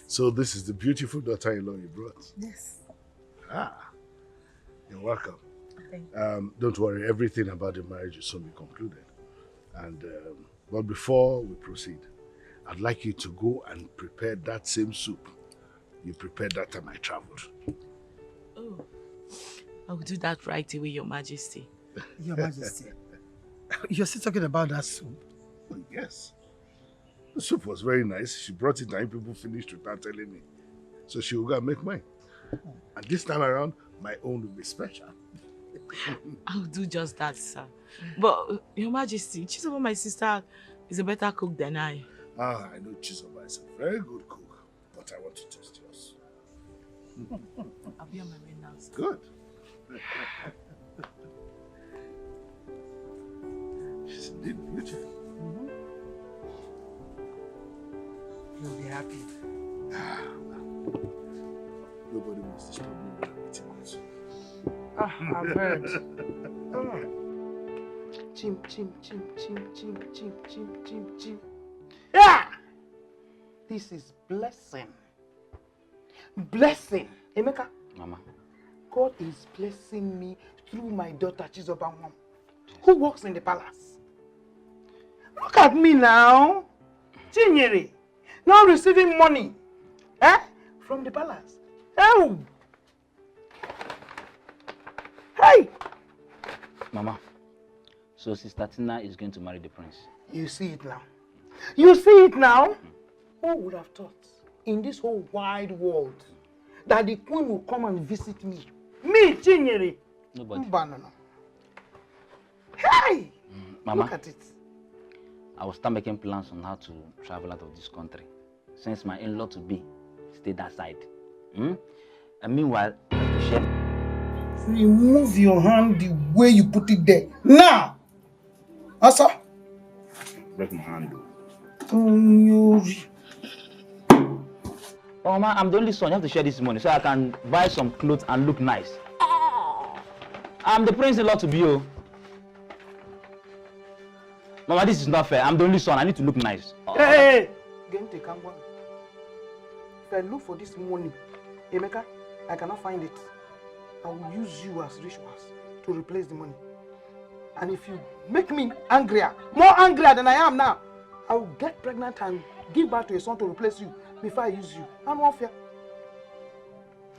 So this is the beautiful daughter-in-law you brought? Yes. Ah, you're welcome. Thank Don't worry, everything about the marriage will soon be concluded. And but before we proceed, I'd like you to go and prepare that same soup you prepared that time I traveled. Oh, I will do that right away, Your Majesty. Your Majesty, you're still talking about that soup? Oh, yes. The soup was very nice. She brought it and people finished without telling me. So she will go and make mine. And this time around, my own will be special. I'll do just that, sir. But, Your Majesty, Chizoba, my sister, is a better cook than I. Ah, I know Chizoba is a very good cook, but I want to taste yours. I'll be on my way now, sir. Good. She's indeed beautiful. You'll be happy. Nobody wants to stop me when I'm eating this. I've heard. Chim, chim, chim, chim, chim, chim, chim, chim, chim. Yeah! This is blessing. Blessing. Emeka. Mama. God is blessing me through my daughter Chizoba, who works in the palace. Look at me now. Chinyere. Now receiving money. From the palace. Oh! Hey! Mama, so Sister Tina is going to marry the prince. You see it now. You see it now? Who would have thought in this whole wide world that the queen will come and visit me? Me, Chinyere. Nobody. Banana. Hey! Mama, look at it. I will start making plans on how to travel out of this country, since my in-law to be stay that side. And meanwhile, I have to share. Remove your hand the way you put it there. Now! Asa? Break my hand. Oh, Mama, I'm the only son. You have to share this money so I can buy some clothes and look nice. I'm the prince-in-law to be you. Mama, this is not fair. I'm the only son. I need to look nice. Hey! If I look for this money, Emeka, I cannot find it. I will use you as rituals to replace the money. And if you make me angrier, more angrier than I am now, I will get pregnant and give birth to a son to replace you before I use you. I'm not fair.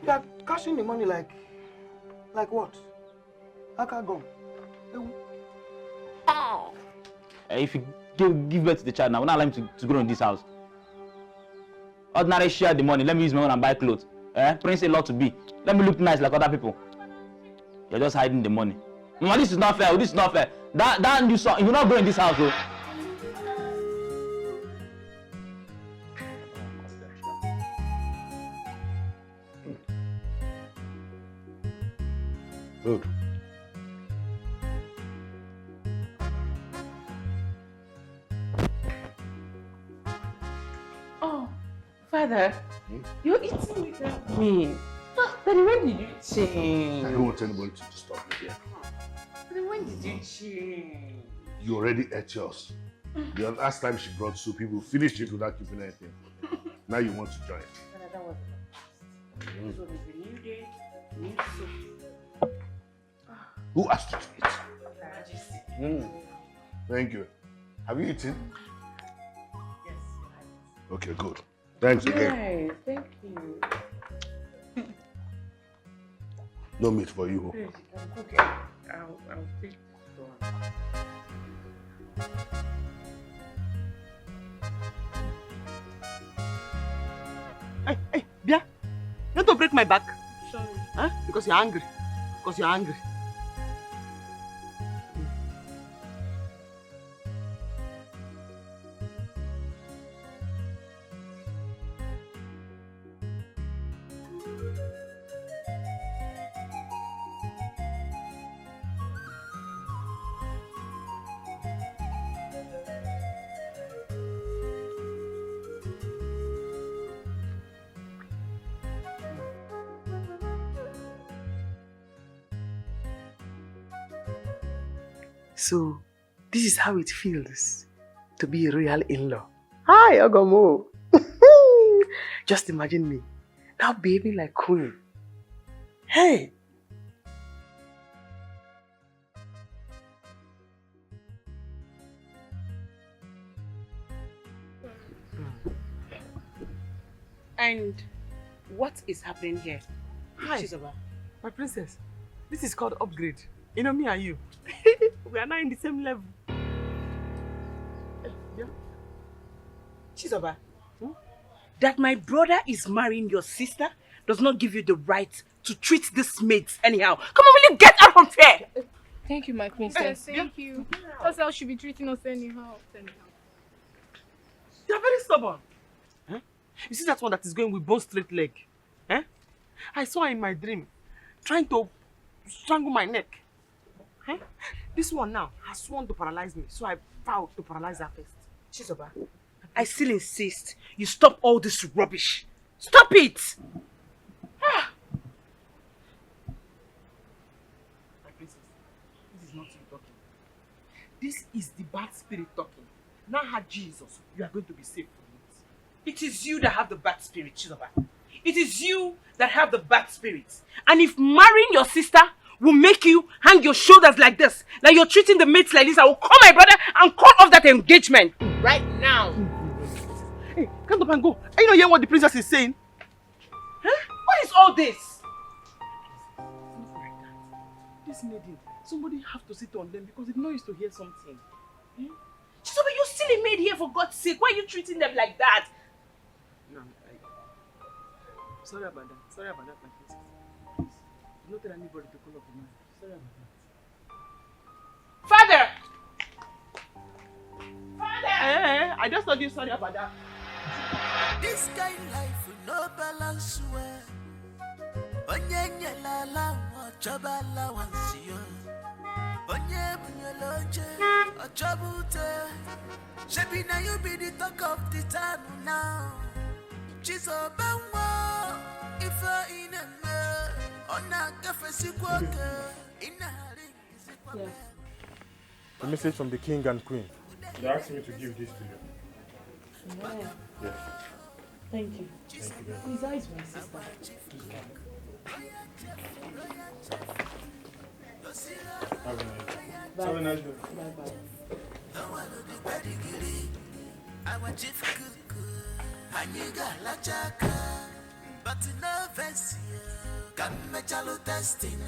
You are cashing the money like what? I can't go. If you give birth to the child now, we're not allowing him to grow in this house. Ordinary share the money. Let me use my own and buy clothes. Prince-in-law to be. Let me look nice like other people. You're just hiding the money. Mama, this is not fair. This is not fair. That new son, you will not go in this house, though. Good. Oh, Father, you're eating without me. Daddy, when did you change? I don't want anybody to disturb me here. Daddy, when did you change? You already ate yours. The last time she brought soup, people finished it without keeping anything. Now you want to join. That was this one is a new day, new soup. Who asked you to eat? Majesty. Thank you. Have you eaten? Yes, Okay, good. Thanks again. Nice, thank you. No meat for you. Okay, I'll take this one. Hey, Bia, you want to break my back? Sorry. Huh? Because you're angry. Because you're angry. So, this is how it feels to be a royal in-law. Hi, Ogomo. Just imagine me now behaving like queen. Hey! And what is happening here? Hi, Chizoba. my princess. This is called upgrade. You know me and you. We are now in the same level. Yeah. Chizoba, that my brother is marrying your sister does not give you the right to treat this mates anyhow. Come on, will you get out from here? Thank you, my princess. Thank you. That's how she be treating us anyhow. You are very stubborn. Huh? You see that one that is going with bone straight leg? Eh? I saw her in my dream trying to strangle my neck. Huh? This one now has sworn to paralyze me, so I vowed to paralyze her first. Chizoba, I still insist you stop all this rubbish. Stop it! My princess, this is not you talking. This is the bad spirit talking. Now have Jesus, you are going to be saved from it. It is you that have the bad spirit, Chizoba. It is you that have the bad spirit. And if marrying your sister will make you hang your shoulders like this, like you're treating the mates like this, I will call my brother and call off that engagement right now. Hey, come up and go. Are you not hearing what the princess is saying? Huh? What is all this? Something like that. This maiden, somebody have to sit on them because they know used to hear something. Hmm? Chizoba, you're still a maid here, for God's sake. Why are you treating them like that? No, sorry about that. Sorry about that, my princess. Please, do not tell anybody to call up the man. Sorry about that. Father! Father! Hey, I just told you sorry about that. This kind life will no balance well. Onye la chaba la wansio. Onye bunyoloje chabute. Shebi na you be the talk of the town now. Chizoba wa ifa ineme. Ona kafesi kwoke inahari isikwa. A message from the king and queen. They asked me to give this to you. Yeah. Yes. Thank you. Thank you very much. Lisa is my sister. Have a nice day. Have a nice day. Bye-bye. But no fancy, come me chalo testing.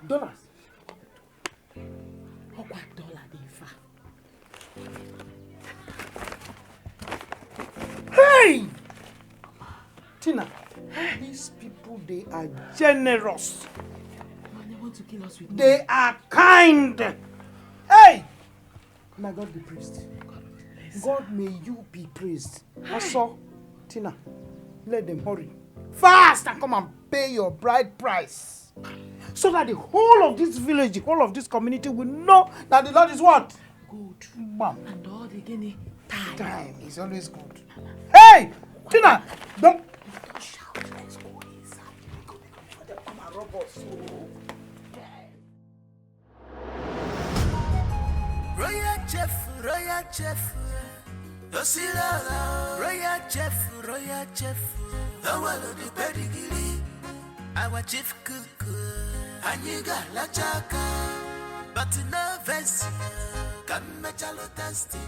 Dollars. What dollar dey fa? Hey! Tina, these people, they are generous. Man, they want to kill us with They are kind. Hey! May God be praised. God, may you be praised. Also, Tina, let them hurry. Fast and come and pay your bride price. So that the whole of this village, the whole of this community will know that the Lord is what? good. Bam. And all the guinea time. Time is always good. Hey! Tina! Don't shout. Let's go inside. Before they come and rob us. Royal chef. Dosila, Royal chef. The one of the pedigree. Our chief cook. Aniga la chaka. But no fancy. Come me chalo testing.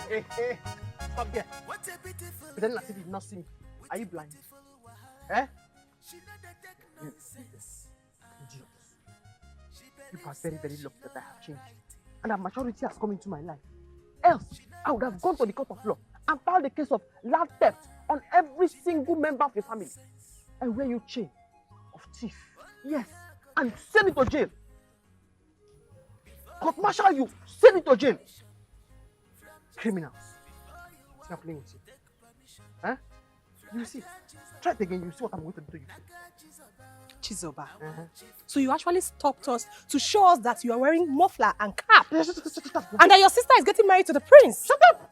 Hey, stop there. What a beautiful. Pretend as if you did not see me. Are you blind? Eh? Idiots. You are very, very lucky that I have changed. And that maturity has come into my life. Else, I would have gone to the court of law and filed a case of land theft on every single member of the family. And wear you chain of thief. Yes. And send it to jail. Court martial you, send it to jail. Criminals. It's not playing with you. Huh? You see. Try it again, you see what I'm going to do to you. Chizoba. So you actually stopped us to show us that you are wearing muffler and cap. And that your sister is getting married to the prince. Shut up!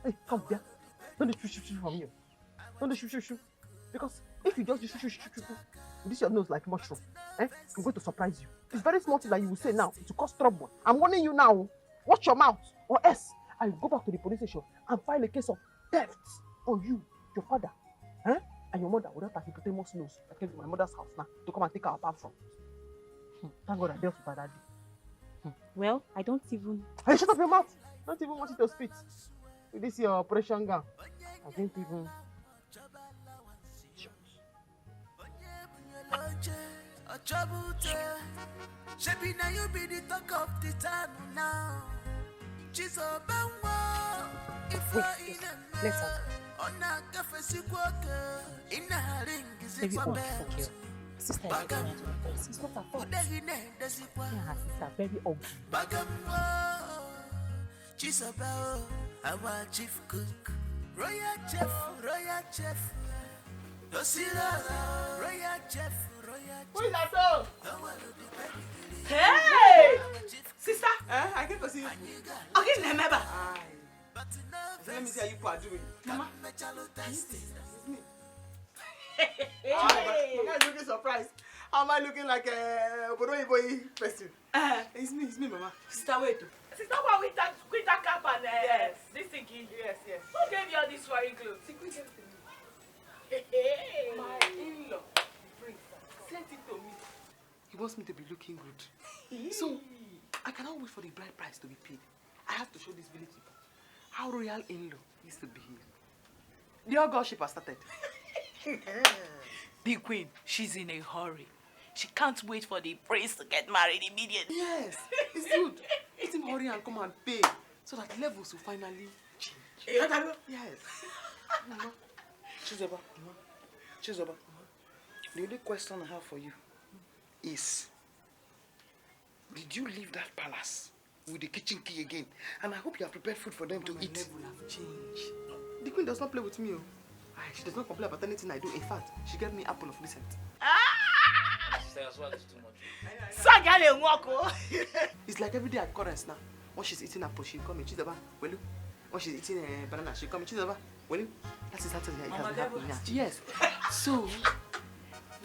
Hey, come here. Don't do shoot from here. Don't do shoot. Because if you just do shoot with this your nose like mushroom, I'm going to surprise you. It's very small thing that you will say now to cause trouble. I'm warning you now. Watch your mouth, or else I will go back to the police station and file a case of theft on you, your father, and your mother without a hippopotamus nose. I came to my mother's house now to come and take our apart from. Thank God I dealt with my daddy. Well, I don't even... Hey, shut up your mouth! Don't even want it to spit. With this your operation gown. I didn't even... Shebi na you be the talk of the town now. She's a bangwa. If Let's have Ona kafesi kwake. Ina ring is it for bed. Sister is getting married to the prince. It's not her fault. Yeah, her sister, very ugly. Bagamwa. She's a bow. Our chief cook. Royal chef. Royal chef. Who is that dog? Hey! Sister! I came to see you. Okay, remember. Let me see how you are doing. Mama. It's me. Hey! Mama is looking surprised. How am I looking like a boy person? It's me, Mama. Sister, wait. Sister, what with that cap and this thing? Yes. Who gave you all these foreign clothes? Hey! My in-law. Sent it to me. He wants me to be looking good. So, I cannot wait for the bride price to be paid. I have to show this village people how royal in-law used to behave. The whole gossip has started. The queen, she's in a hurry. She can't wait for the prince to get married immediately. Yes, it's good. Let him hurry and come and pay so that levels will finally change. Yes. Mama. Chizoba. The only question I have for you is, did you leave that palace with the kitchen key again? And I hope you have prepared food for them to eat. My level have changed. The queen does not play with me. She does not complain about anything I do. In fact, she gave me apple of recent. It's like every day at Correns now. When she's eating apple, she'll come and Chizoba, will you? When she's eating a banana, she'll come and Chizoba, will you? That is how it has been happening now. Yes. So,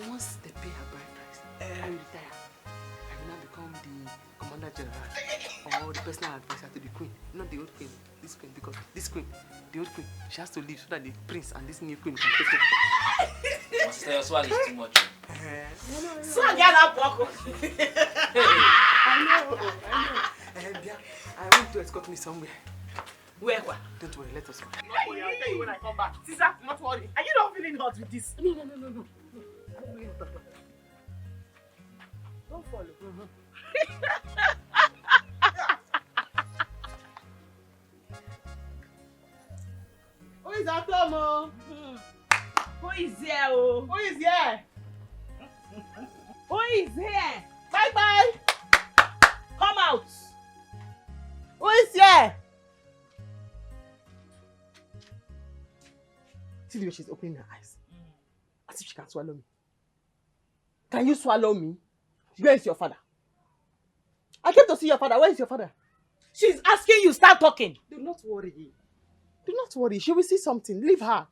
once they pay her bride price, I will retire. I will now become the commander general or the personal advisor to the queen. Not the old queen, this queen, because this queen, the old queen, she has to leave so that the prince and this new queen can take over. Sister, your swag is too much. Swag get up, I know. I want to escort me somewhere. Where? Don't worry, let us go. Don't worry, I'll tell you when I come back. Sister, not worry. Are you not feeling hot with this? No. Don't follow. Who is at home? Who is here? Who is here? Who is here? Bye. Come out. Who is here? See the way she's opening her eyes. As if she can swallow me. Can you swallow me? Where is your father? I came to see your father. Where is your father? She's asking you, start talking. Do not worry. She will see something. Leave her.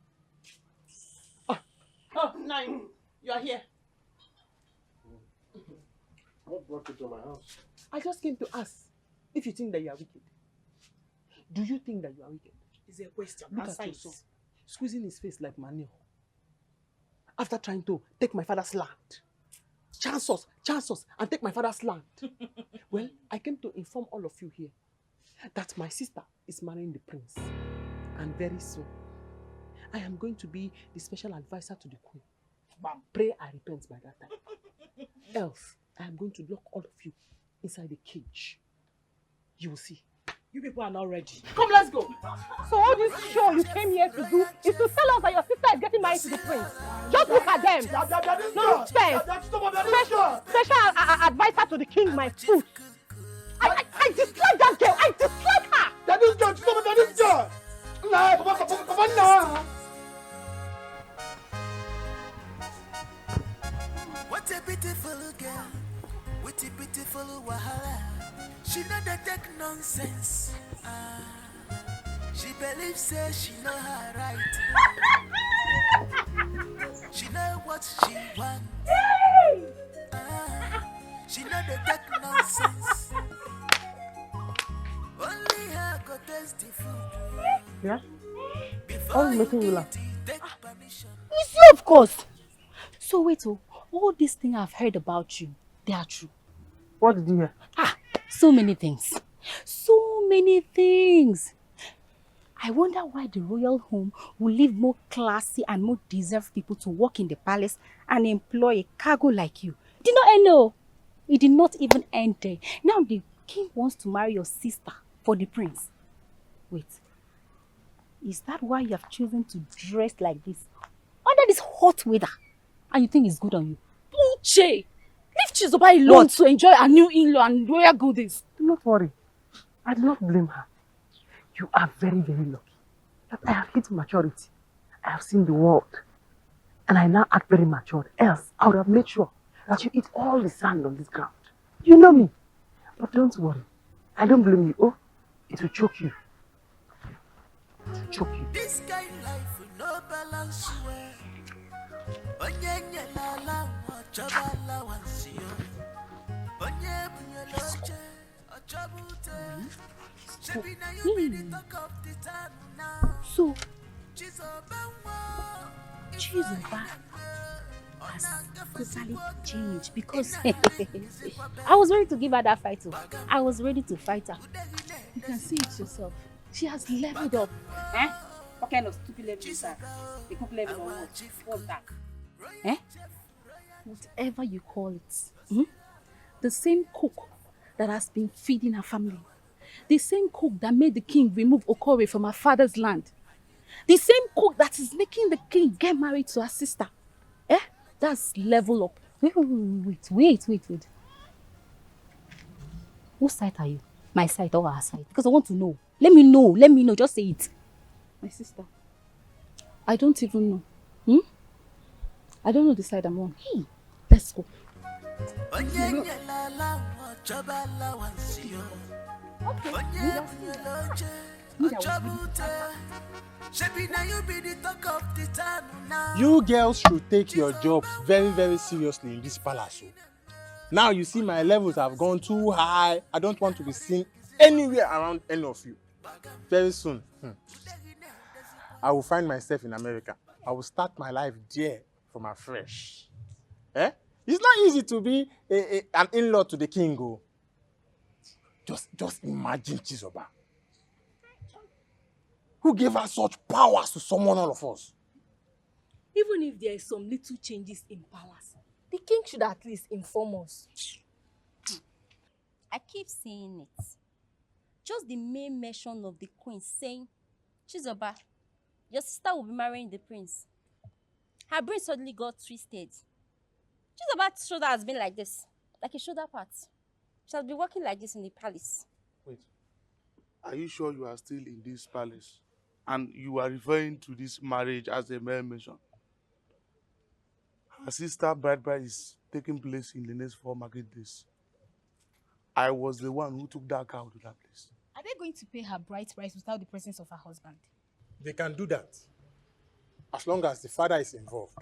Oh, Nine, you are here. What brought you to my house? I just came to ask if you think that you are wicked. Do you think that you are wicked? It's a question. Look at your son, squeezing his face like manure. After trying to take my father's land. Chance us, and take my father's land. Well, I came to inform all of you here that my sister is marrying the prince. And very soon, I am going to be the special advisor to the queen. Pray I repent by that time. Else, I am going to lock all of you inside a cage. You will see. You people are not ready. Come, let's go. So all this show you came here to do is to tell us that your sister is getting married to the prince. Just look at them. Nonsense. Special advisor to the king, my foot. I dislike that girl. I dislike her. That is good. Stop it. That is good. No, come on. follow wahala. She know they take nonsense. She believes say she know her right. She know what she wants. She know they take nonsense. Only her go taste the food. Yeah? Before I'm making you laugh. take permission. It's you, of course. So wait, all these things I've heard about you, they are true. What did you hear? So many things. So many things. I wonder why the royal home will leave more classy and more deserved people to work in the palace and employ a cargo like you. Did not end, no. It did not even end there. Now the king wants to marry your sister for the prince. Wait. Is that why you have chosen to dress like this under this hot weather? And you think it's good on you? Uche! Leave Chizoba alone to enjoy a new in-law and royal goodies. Do not worry. I do not blame her. You are very, very lucky that I have hit maturity. I have seen the world. And I now act very matured. Else, I would have made sure that you eat all the sand on this ground. You know me. But don't worry. I don't blame you. Oh, it will choke you. It will choke you. This kind of life with no balance. Onye lala ochoba la wansiyo. Onye bunye loche ochobute. Shebi na you be the talk of the town now. So, Chizoba has totally changed because I was ready to give her that fight too. I was ready to fight her. You can see it yourself. She has leveled up. Eh? What kind of stupid level is that? The cook level or what? What's that? Eh? Whatever you call it. The same cook that has been feeding her family. The same cook that made the king remove Okore from her father's land. The same cook that is making the king get married to her sister. Eh? That's level up. Wait. Whose side are you? My side or her side? Because I want to know. Let me know. Just say it. My sister. I don't even know. I don't know the side I'm on. Hey, let's go. You girls should take your jobs very, very seriously in this palace. Now you see my levels have gone too high. I don't want to be seen anywhere around any of you. Very soon, I will find myself in America. I will start my life there from afresh. Eh? It's not easy to be an in-law to the king. Oh. Just imagine Chizoba. Who gave her such powers to summon all of us? Even if there are some little changes in palace, the king should at least inform us. I keep saying it. Just the mere mention of the queen saying, Chizoba, your sister will be marrying the prince. Her brain suddenly got twisted. Chizoba's shoulder has been like this, like a shoulder part. She has been walking like this in the palace. Wait, are you sure you are still in this palace? And you are referring to this marriage as a mere mention? Her sister bride is taking place in the next 4 market days. I was the one who took that cow to that place. Are they going to pay her bride price without the presence of her husband? They can do that as long as the father is involved.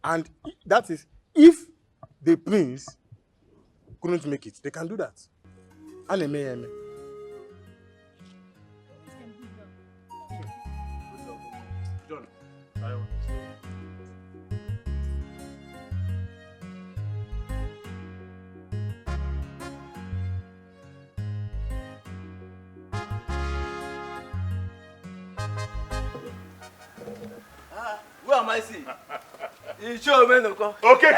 And that is if the prince couldn't make it, they can do that. Aneme. John, I want where am I seeing? You show me no come. Okay,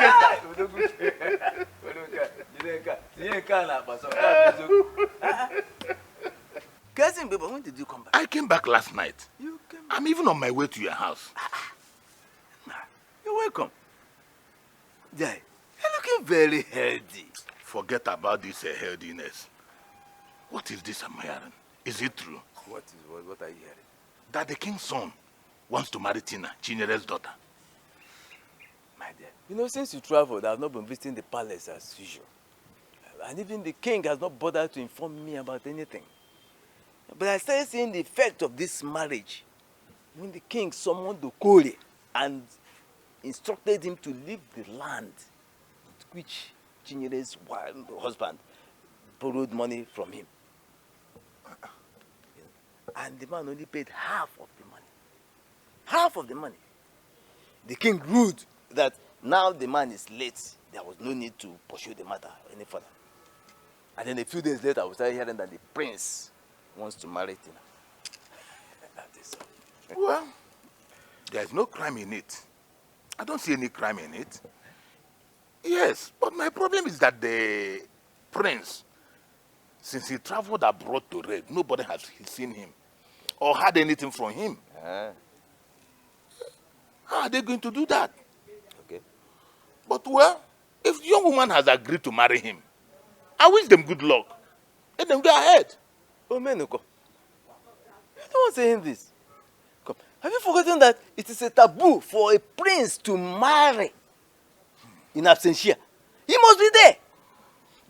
Cousin, baby, when did you come back? I came back last night. You came back. I'm even on my way to your house. You're welcome. Jai, you're looking very healthy. Forget about this healthiness. What is this I'm hearing? Is it true? What are you hearing? That the king's son wants to marry Tina, Chinyere's daughter. My dear, you know, since you traveled, I've not been visiting the palace as usual. And even the king has not bothered to inform me about anything. But I started seeing the effect of this marriage when the king summoned Okole and instructed him to leave the land, which Chinyere's husband borrowed money from him. And the man only paid half of the money. Half of the money. The king ruled that now the man is late. There was no need to pursue the matter any further. And then a few days later, we started hearing that the prince wants to marry Tina. Well, there's no crime in it. I don't see any crime in it. Yes, but my problem is that the prince, since he traveled abroad to raid, nobody has seen him or heard anything from him. How are they going to do that? Okay. But well, if the young woman has agreed to marry him, I wish them good luck. Let them go ahead. Oh, Menuko, you don't want saying this. Come. Have you forgotten that it is a taboo for a prince to marry in absentia? He must be there.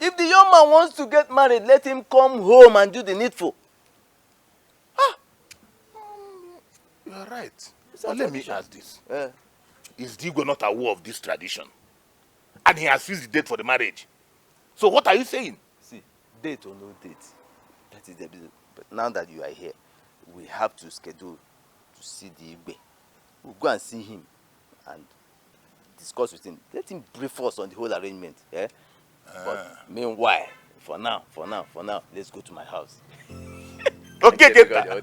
If the young man wants to get married, let him come home and do the needful. You are right. But let me ask this. Is Digo not aware of this tradition? And he has fixed the date for the marriage. So what are you saying? See, date or no date, that is the business. But now that you are here, we have to schedule to see the Igbe. We'll go and see him and discuss with him. Let him brief us on the whole arrangement. Yeah? But meanwhile, for now, let's go to my house. Okay, get that.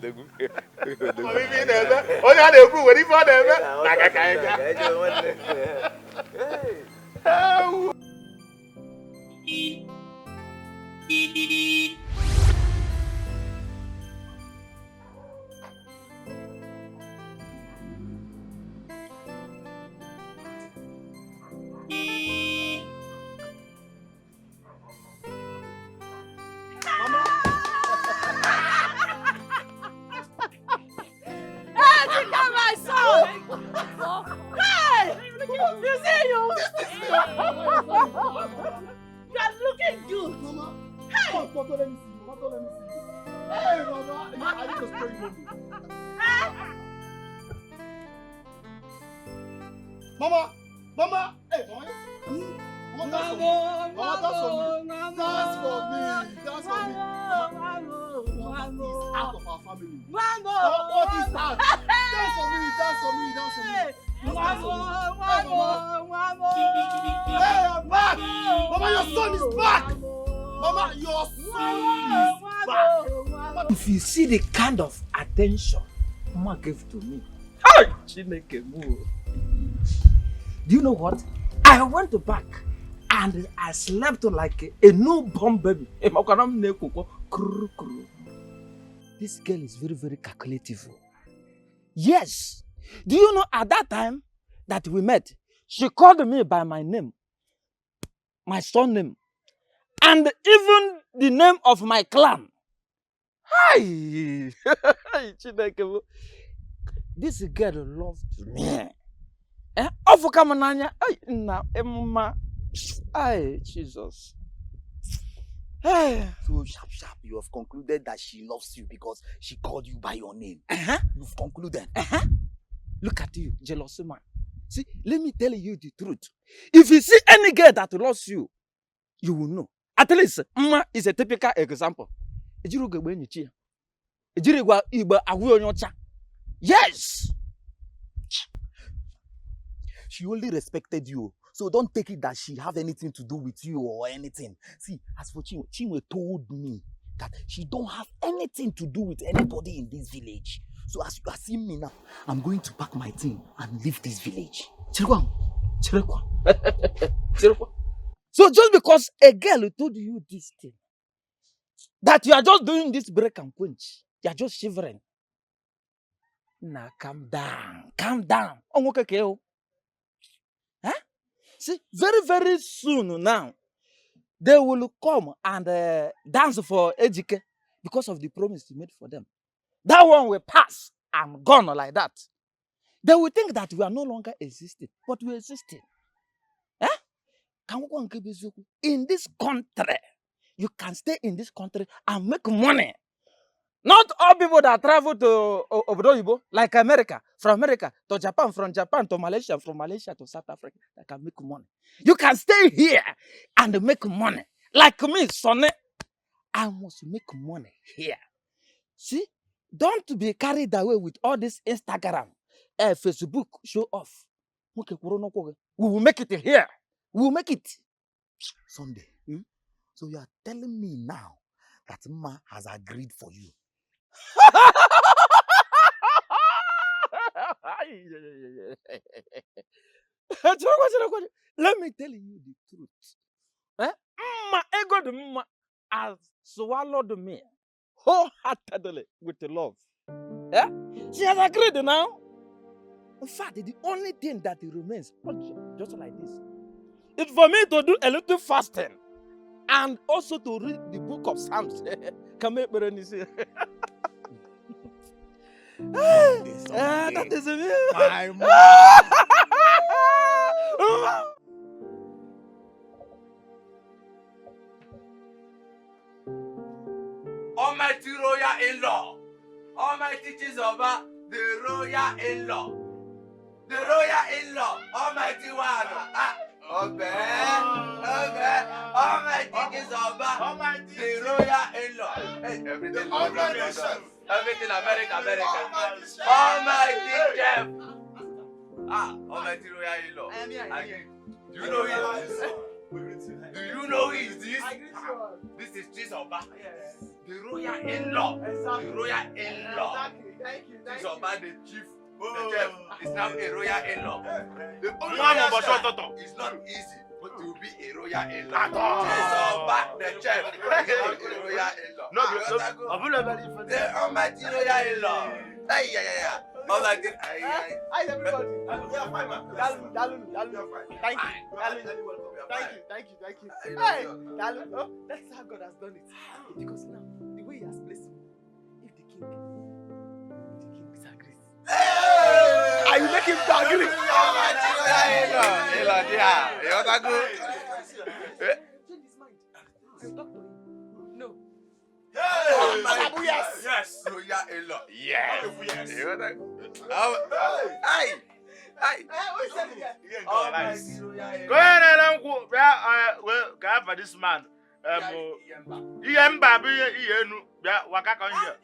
If you see the kind of attention Mama gave to me, hey, Chineke move. Do you know what? I went back and I slept like a newborn baby. This girl is very, very calculative. Yes. Do you know at that time that we met, she called me by my name, my son name, and even the name of my clan. Hi! This girl loved me. Hey, Jesus. So sharp, you have concluded that she loves you because she called you by your name. You've concluded. Look at you, jealous man. See, let me tell you the truth. If you see any girl that loves you, you will know. At least, Mma is a typical example. Yes! She only respected you. So don't take it that she have anything to do with you or anything. See, as for Chinwe, Chinwe told me that she don't have anything to do with anybody in this village. So as you are seeing me now, I'm going to pack my thing and leave this village. So just because a girl told you this thing, that you are just doing this break and quench, you are just shivering. Now calm down, calm down. Huh? See, very, very soon now, they will come and dance for Dikeh because of the promise you made for them. That one will pass and gone like that. They will think that we are no longer existing, but we are existing. Eh? In this country, you can stay in this country and make money. Not all people that travel to Obodo, like America, from America to Japan, from Japan to Malaysia, from Malaysia to South Africa, that can make money. You can stay here and make money. Like me, Sonny, I must make money here. See, don't be carried away with all this Instagram, Facebook show off. We will make it here. We will make it. Sunday, so you are telling me now that Ma has agreed for you? Let me tell you the truth. My ego the mma has swallowed me wholeheartedly with love. She has agreed now. In fact, the only thing that remains, just like this, is for me to do a little fasting and also to read the book of Psalms. Come here, Berenice. That is me. My Almighty royal in-law, Almighty Chizoba, the royal in-law, the royal in-law, Almighty one. Almighty Chizoba, the royal in-law. Hey, everything America. Almighty Jeff. Almighty royal in-law. Do you know who is this? Do you know who is this? This is Chizoba. The royal in-law. The royal in-law. Chizoba, the chief. The chef is now a royal in-law. The only it's not easy but to be a royal in-law. Chizoba, the chef, is a royal in-law. The almighty royal in-law. Yeah. Almighty. Hi, everybody. Yeah, fine, man. Thank you. Hey, Dalu. Oh, that's how God has done it. Because now, the way He has blessed me, if the king disagrees, I will make him to agree. Change his mind. I will talk to him. No. Yes. Royal in-law. Yes. Go ahead and go for this man. Yemba be yenu waka kan here.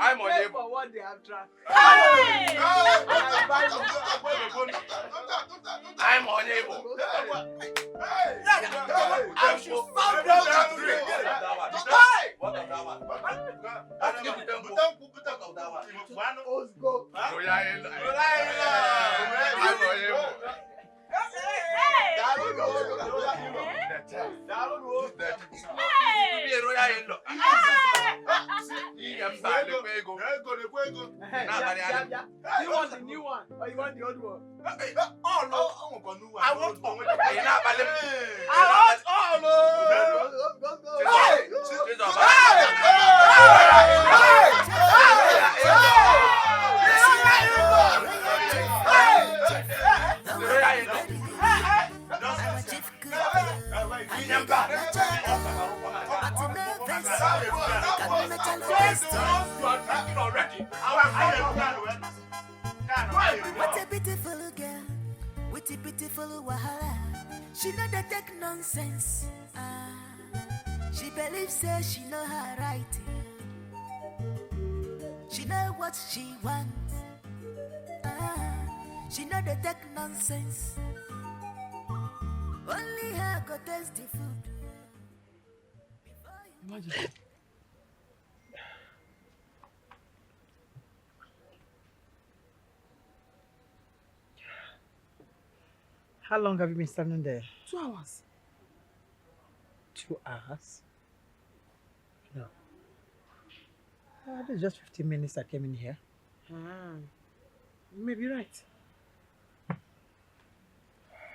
I'm unable. For what they have tried. I'm unable. I should sound What of that one? Let's go. You want the new one or you want the old one? Oh no, I want all. What a beautiful girl, with a beautiful wahala. She know the take nonsense. She believes say she know her right. She know what she wants. She know the take nonsense. Only her go taste the food. How long have you been standing there? 2 hours. 2 2 hours? No. This is just 15 minutes I came in here. You may be right.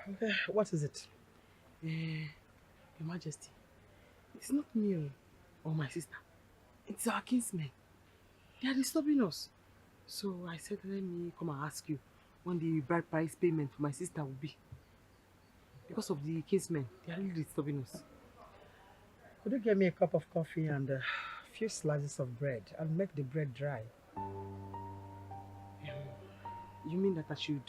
Okay, what is it? Your Majesty, it's not me or my sister. It's our kinsmen. They are disturbing us. So I said, let me come and ask you when the bride price payment for my sister will be. Because of the kinsmen, they are really disturbing us. Could you get me a cup of coffee and a few slices of bread? I'll make the bread dry. You mean that I should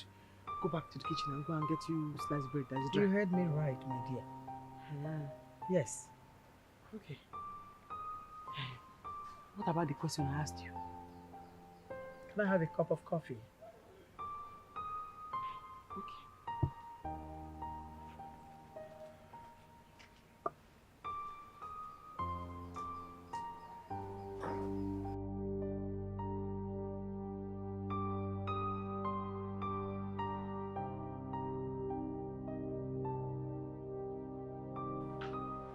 go back to the kitchen and go and get you sliced bread that is dry? You heard me right, my dear. Yes. Okay. What about the question I asked you? Can I have a cup of coffee?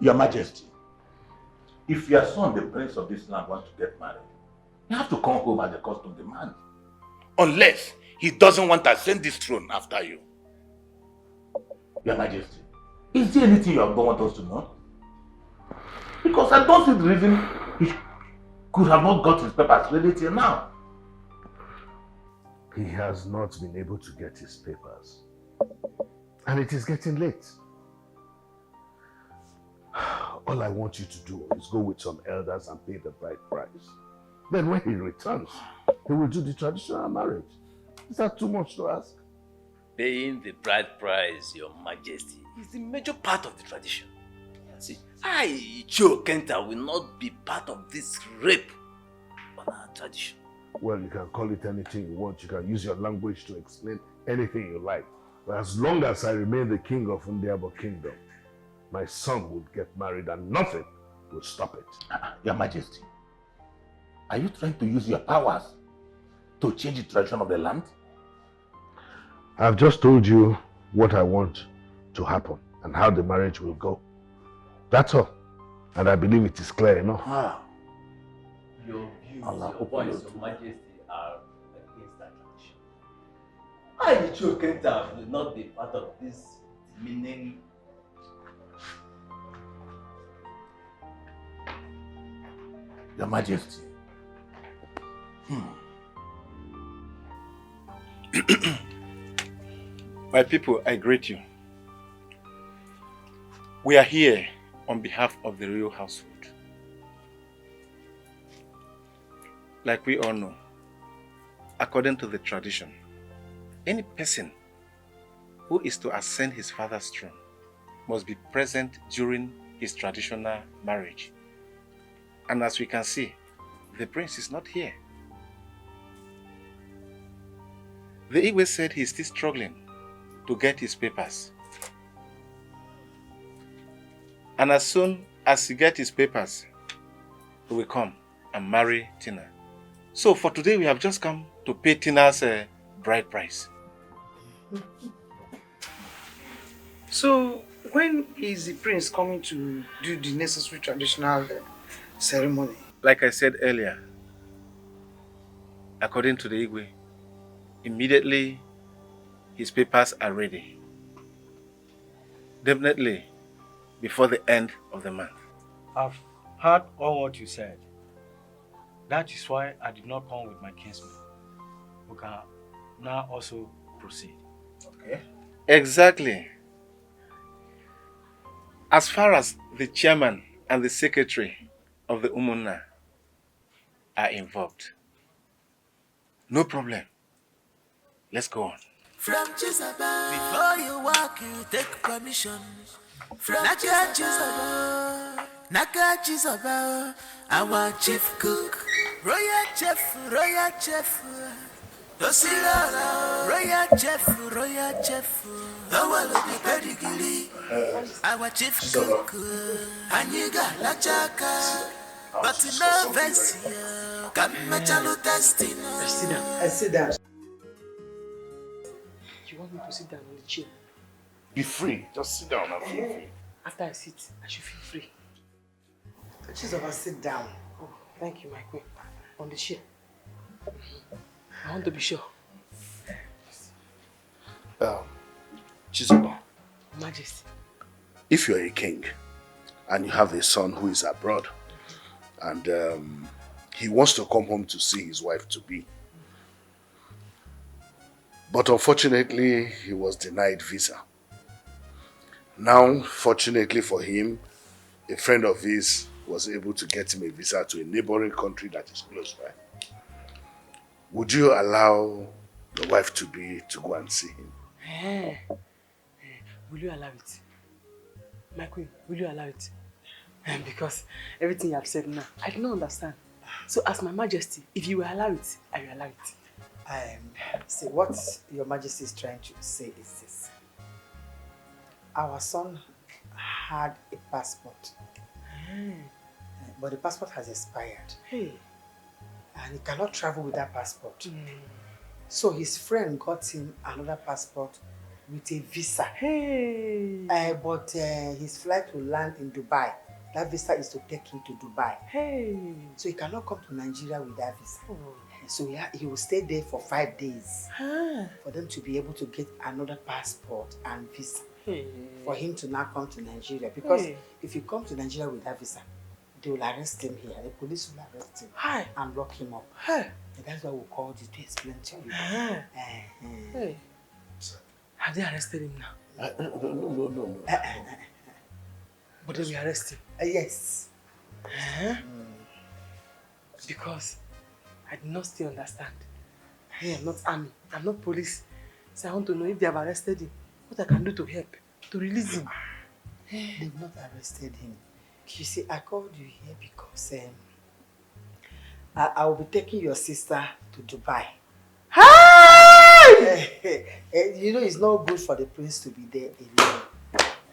Your Majesty, if your son, the prince of this land, wants to get married, you have to come home as the custom demands. Unless he doesn't want to ascend this throne after you. Your Majesty, is there anything you don't want us to know? Because I don't see the reason he could have not got his papers ready till now. He has not been able to get his papers. And it is getting late. All I want you to do is go with some elders and pay the bride price. Then when he returns, he will do the traditional marriage. Is that too much to ask? Paying the bride price, Your Majesty, is the major part of the tradition. See, I, Joe Kenta, will not be part of this rape on our tradition. Well, you can call it anything you want. You can use your language to explain anything you like. But as long as I remain the king of Ndiabo Kingdom, my son would get married and nothing will stop it. Your Majesty, are you trying to use your powers to change the tradition of the land? I've just told you what I want to happen and how the marriage will go. That's all. And I believe it is clear enough. Your views, your points, Your Majesty, are against that tradition. I, Joe Kenta, will not be part of this demeaning. Your Majesty. My people, I greet you. We are here on behalf of the royal household. Like we all know, according to the tradition, any person who is to ascend his father's throne must be present during his traditional marriage. And as we can see, the prince is not here. The Igwe said he's still struggling to get his papers. And as soon as he gets his papers, he will come and marry Tina. So for today, we have just come to pay Tina's bride price. So, when is the prince coming to do the necessary traditional ceremony? Like I said earlier, according to the Igwe, immediately his papers are ready. Definitely before the end of the month. I've heard all what you said. That is why I did not come with my kinsmen. We can now also proceed. Okay. Exactly. As far as the chairman and the secretary of the Umunna are involved, no problem. Let's go on. From Chisaba, before you walk, you take permission. From Chisaba, Naka Chisaba, our chief cook, royal chef, Tosila, royal chef, the pedigree, our chief cook, Aniga Lachaka, but no Vessia, come Machalo Testino. I sit down. You want me to sit down on the chair? Be free. Just sit down and feel free. After I sit, I should feel free. Chizoba, sit down. Oh, thank you, my queen. On the chair. I want to be sure. Chizoba, Majesty. if you're a king and you have a son who is abroad and he wants to come home to see his wife to be, but unfortunately he was denied visa. Now, fortunately for him, a friend of his was able to get him a visa to a neighboring country that is close by. Would you allow the wife to be to go and see him? Will you allow it? My queen, will you allow it? Because everything you have said now, I do not understand. So as my majesty, if you will allow it, I will allow it. See, what your majesty is trying to say is this. Our son had a passport, but the passport has expired. Hey. And he cannot travel with that passport. So his friend got him another passport with a visa. Hey. But his flight will land in Dubai. That visa is to take him to Dubai. Hey. So he cannot come to Nigeria with that visa. So he will stay there for 5 days for them to be able to get another passport and visa for him to now come to Nigeria. Because if you come to Nigeria with that visa, they will arrest him here. The police will arrest him and lock him up. And that's why we called you to explain to you. Hey. Have they arrested him now? No. But they will arrest him? Yes. Because I do not still understand. I am not army, I'm not police. So I want to know if they have arrested him, what I can do to help, to release him. They've not arrested him. You see, I called you here because I will be taking your sister to Dubai. You know, it's not good for the prince to be there alone.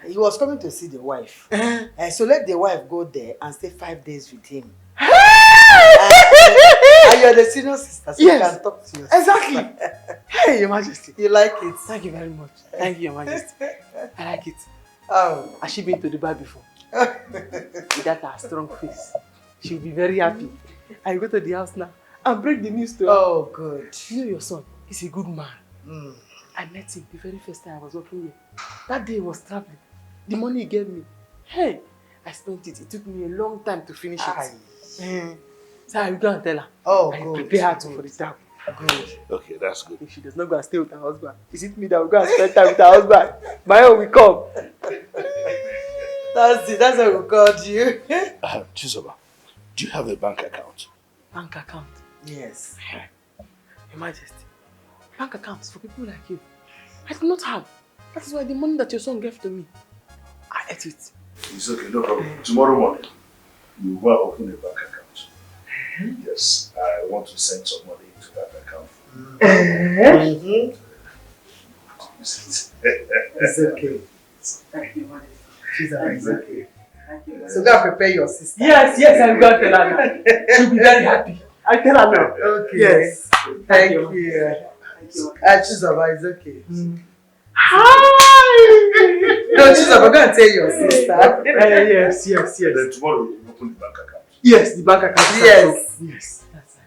He was coming to see the wife. So let the wife go there and stay 5 days with him. And you're the senior sister, so you can talk to your sister. Exactly. Hey, Your Majesty. You like it? Thank you very much. Thank you, Your Majesty. I like it. Oh. Has she been to Dubai before? With that her strong face, she'll be very happy. I go to the house now and break the news to her. Oh, good. You know your son, he's a good man. I met him the very first time I was working here. That day he was traveling. The money he gave me, hey, I spent it. It took me a long time to finish it. So I will go and tell her. Oh, I good. prepare her for the travel. Good. Okay, that's good. If she does not go and stay with her husband, is it me that will go and spend time with her husband? My own will come. That's it. That's why we called you. Chizoba, do you have a bank account? Bank account? Yes. Your Majesty, bank accounts for people like you, I do not have. That is why the money that your son gave to me, I ate it. It's okay, no problem. Tomorrow morning, you will open a bank account. Yes, I want to send some money into that account. It's okay. Thank you, Majesty. It's okay. So go and prepare your sister. Yes, I'm going to tell her now. She'll be very happy. I tell her now. Okay. Yes. Thank you. Chizoba, it's okay. Hi! No, Chizoba, go and tell your sister. Yes. Then tomorrow you open the bank account. Yes, the bank account. Yes. Yes, that's it.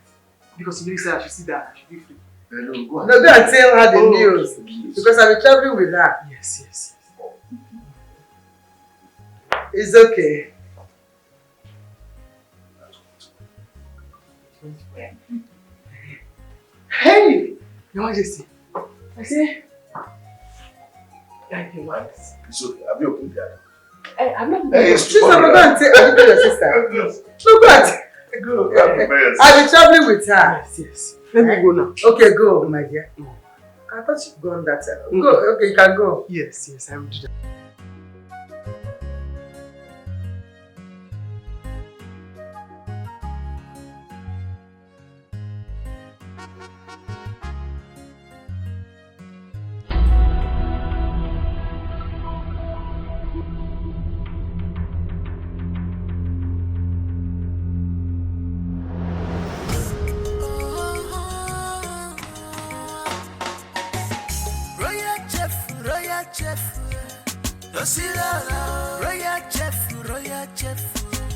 Because you know, you said I should see that, I should be free. No, go and tell her the news. Because I'll be traveling with her. Yes. It's okay. Hey! Your Majesty. I say, thank you, Majesty. It's okay. Have you opened the account? I'm not. Chizoba, go and tell your sister. No, go and I'll be traveling with her. Yes. Let me go now. Okay, go, my dear. I thought you'd gone that time. Go, okay, you can go. Yes, I will do that. Royal chef,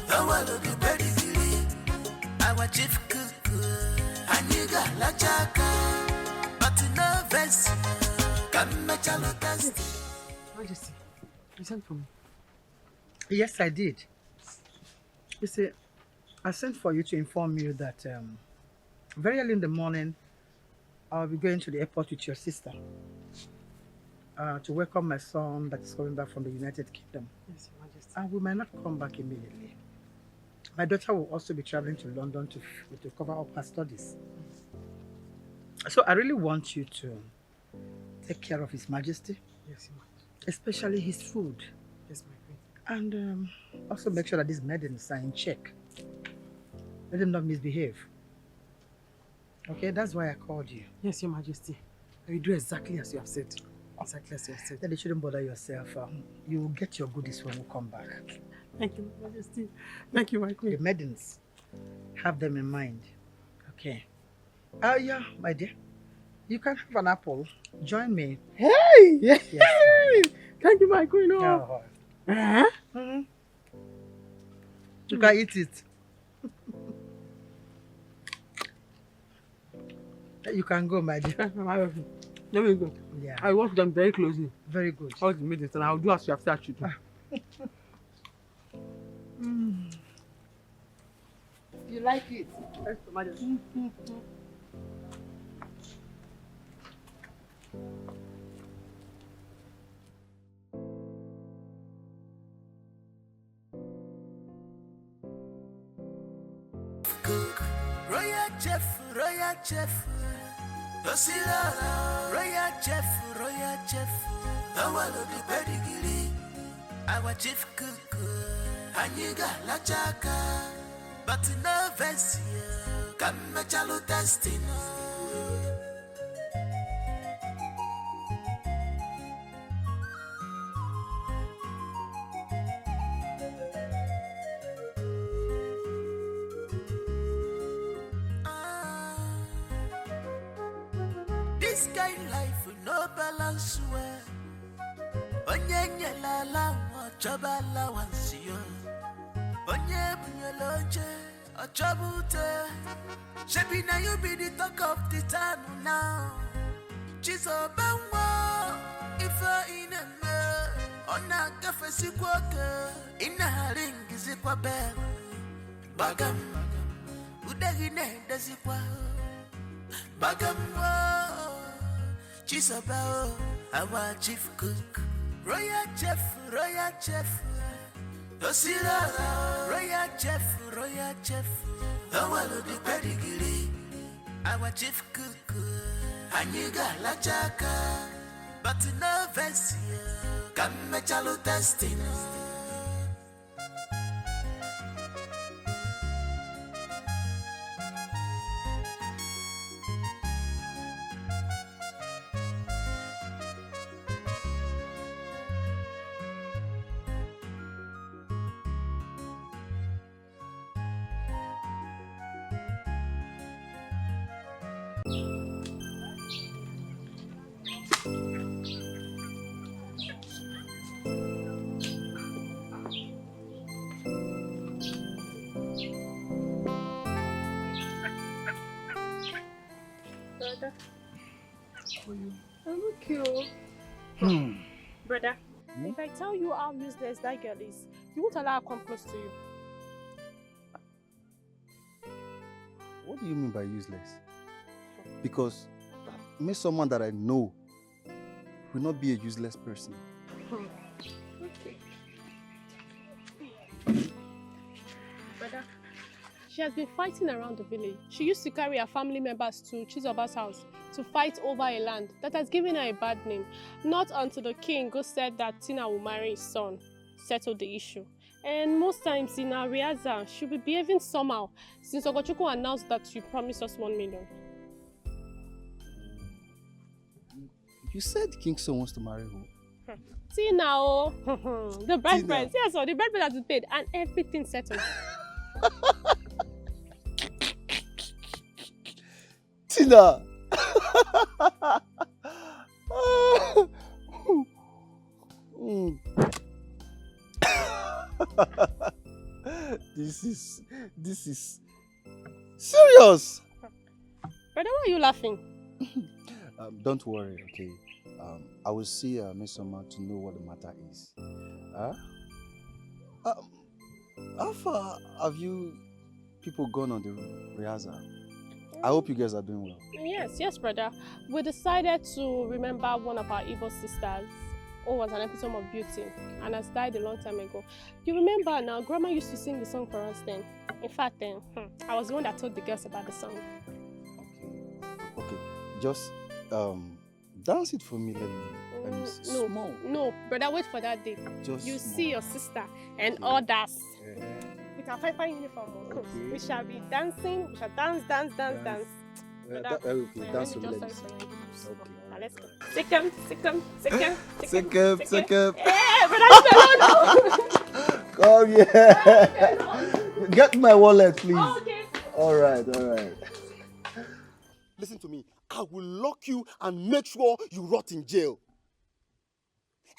the Awalo the pedigree. Our chief cook. Aniga la chaka. But no vest. Come me chalo test. Majesty, you sent for me. Yes, I did. You see, I sent for you to inform you that very early in the morning, I'll be going to the airport with your sister to welcome my son that is coming back from the United Kingdom. Yes, Your Majesty. And we might not come back immediately. My daughter will also be traveling to London to cover up her studies. So I really want you to take care of His Majesty. Yes, Your Majesty. Especially his food. Yes, my queen. And also make sure that these maidens are in check. Let them not misbehave. Okay, that's why I called you. Yes, Your Majesty. I will do exactly as you have said. Exactly as you have said. Then you shouldn't bother yourself. You will get your goodies when we come back. Thank you, Your Majesty. Thank you, my queen. The maidens, have them in mind. Okay. Yeah, my dear. You can have an apple. Join me. Hey! Yes, thank you, my queen. Oh. Uh-huh. You can eat it. You can go, my dear. Let me go. Yeah. I watch them very closely. Very good. All the meetings, and I'll do as you have said to do. You like it? Yes, Your Majesty. Cook, royal chef, Osila, royal chef, Awalo the pedigree, our chief cook, Aniga la chaka, but no vest, come me chalo testing. This kind life no balance well. Onye la la choba la wansio. Onye bunyoloje ochabute. Shebi na you be the talk of the town now. Chizo banwa ifa ineme. Ona kafe sikwoke. Ina haringi zikwa bel. Bagam udagine dazikwa. Bagam Chisabao, our chief cook, royal chef, Osila, royal chef, Awalo the pedigree, our chief cook, Aniga la chaka, but no vest, come me chalo testing. Brother. I'm okay. Brother, if I tell you how useless that girl is, you won't allow her to come close to you. What do you mean by useless? Because me someone that I know will not be a useless person. Okay. Brother, she has been fighting around the village. She used to carry her family members to Chizoba's house to fight over a land that has given her a bad name. Not until the king who said that Tina will marry his son settled the issue. And most times in our rehearsal, she'll be behaving somehow since Ogochukwu announced that you promised us 1 million. You said King Son wants to marry who? Tina, oh. The bride Tina. price. Yes, the bride price has been paid and everything settled. Tina! This This is serious. Brother, why are you laughing? Don't worry, okay? I will see Miss Summer to know what the matter is. How far have you people gone on the rehearsal? I hope you guys are doing well. Yes, brother. We decided to remember one of our evil sisters who was an epitome of beauty and has died a long time ago. You remember now, Grandma used to sing the song for us then. In fact, then, I was the one that told the girls about the song. Okay, just dance it for me. Let me see. Small. No, brother, wait for that day. Just you small. see your sister and others. With our fine uniform. Okay. We shall be dancing. We shall dance. Okay, dance for me. Let me see. Okay. Now let's go. Second. Hey, come here. Get my wallet, please. Oh, okay. All right. Listen to me. I will lock you and make sure you rot in jail.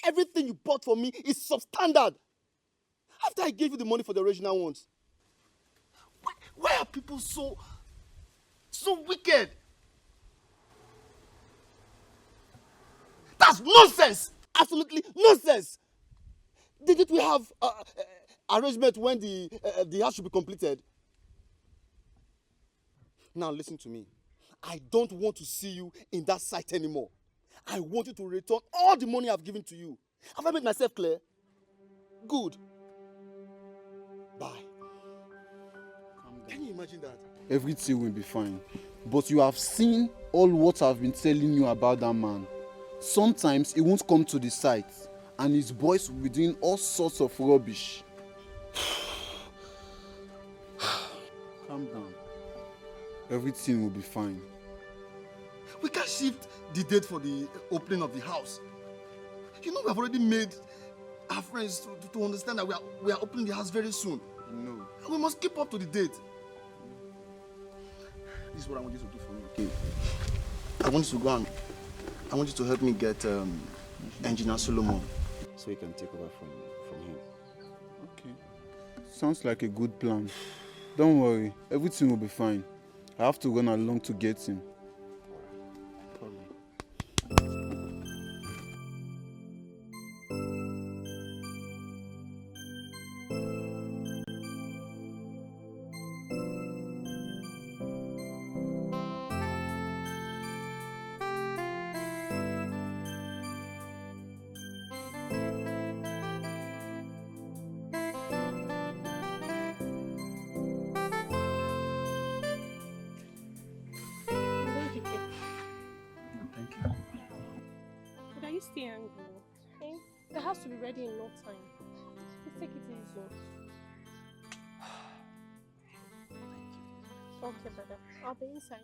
Everything you bought for me is substandard. After I gave you the money for the original ones. Why are people so wicked? That's nonsense! Absolutely nonsense! Didn't we have arrangement when the house should be completed? Now listen to me. I don't want to see you in that site anymore. I want you to return all the money I've given to you. Have I made myself clear? Good. Bye. Can you imagine that? Everything will be fine. But you have seen all what I've been telling you about that man. Sometimes he won't come to the site and his boys will be doing all sorts of rubbish. Calm down. Everything will be fine. We can shift the date for the opening of the house. You know we have already made our friends to understand that we are opening the house very soon. No. And we must keep up to the date. This is what I want you to do for me, okay? I want you to go and I want you to help me get Engineer Solomon so he can take over from him. Okay. Sounds like a good plan. Don't worry, everything will be fine. I have to run along to get him. Stay angry. Okay? The house will be ready in no time. Please take it easy. Okay, brother. I'll be inside.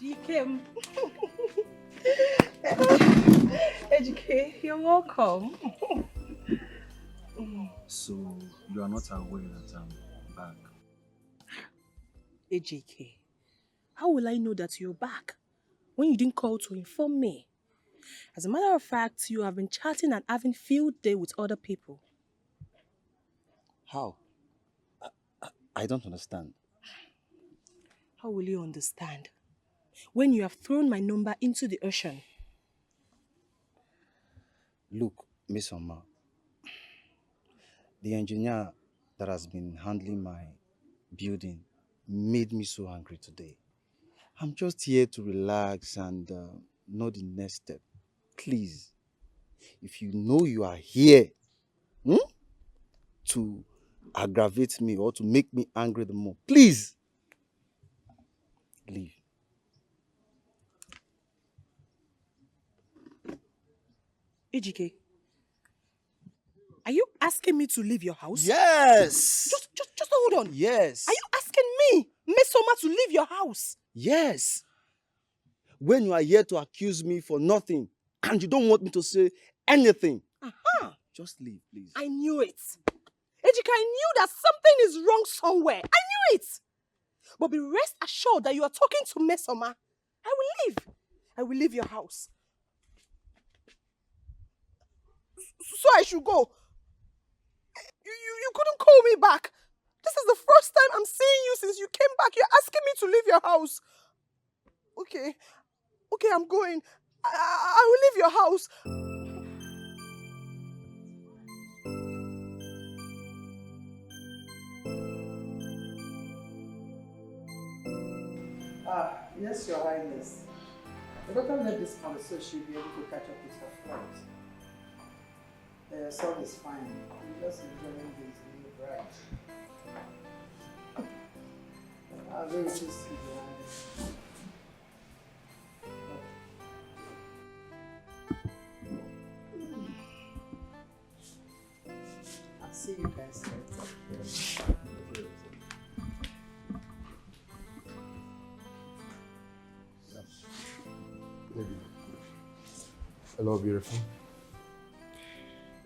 Dikeh. Dikeh, you're welcome. So, you are not aware that I'm back? Dikeh, how will I know that you're back when you didn't call to inform me? As a matter of fact, you have been chatting and having field day with other people. How? I don't understand. How will you understand when you have thrown my number into the ocean? Look, Miss Oma, the engineer that has been handling my building made me so angry today. I'm just here to relax and know the next step. Please, if you know you are here to aggravate me or to make me angry the more, please, leave. Dikeh, are you asking me to leave your house? Yes! Just hold on. Yes. Are you asking me, Miss Oma, to leave your house? Yes. When you are here to accuse me for nothing and you don't want me to say anything, just leave, please. I knew it. Ejika, I knew that something is wrong somewhere. I knew it. But be rest assured that you are talking to Mesoma. I will leave. I will leave your house. So I should go. You couldn't call me back. This is the first time I'm seeing you since you came back. You're asking me to leave your house. Okay. Okay, I'm going. I will leave your house. Yes, Your Highness. The doctor left this house so she'll be able to catch up with her flight. Her son is fine. He's just enjoying his new bride. I'm very pleased to see you. I'll see you guys later. Baby. Hello, beautiful.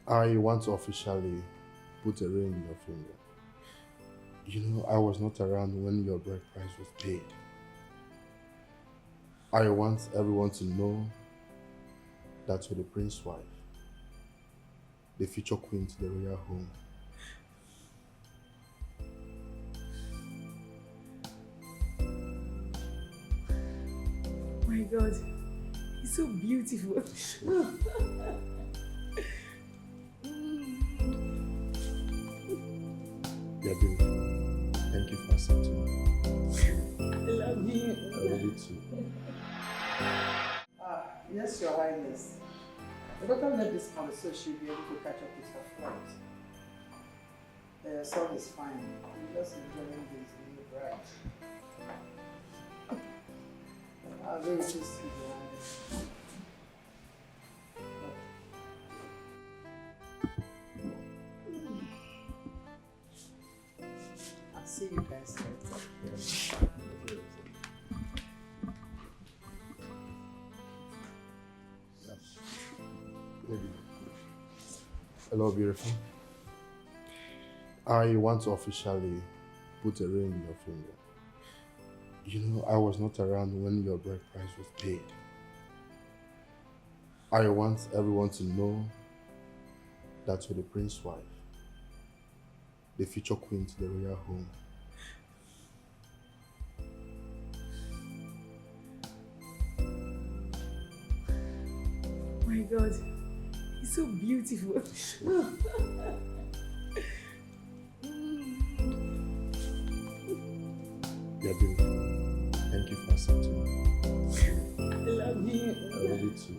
I want to officially put a ring in your finger. You know, I was not around when your bride price was paid. I want everyone to know that you're the prince's wife, the future queen to the royal home. My God, he's so beautiful. You're beautiful. Thank you for accepting me. I love you. I love you too. Yes, Your Highness. The doctor left this house so she'll be able to catch up with her flight. Her son is fine. He's just enjoying his new bride. I'm very pleased to see you. I'll see you guys later. Baby. Hello, beautiful. I want to officially put a ring in your finger. You know, I was not around when your bride price was paid. I want everyone to know that you're the prince's wife, the future queen to the royal home. My God, he's so beautiful. You're beautiful. Thank you for accepting me. I love you. I love you too.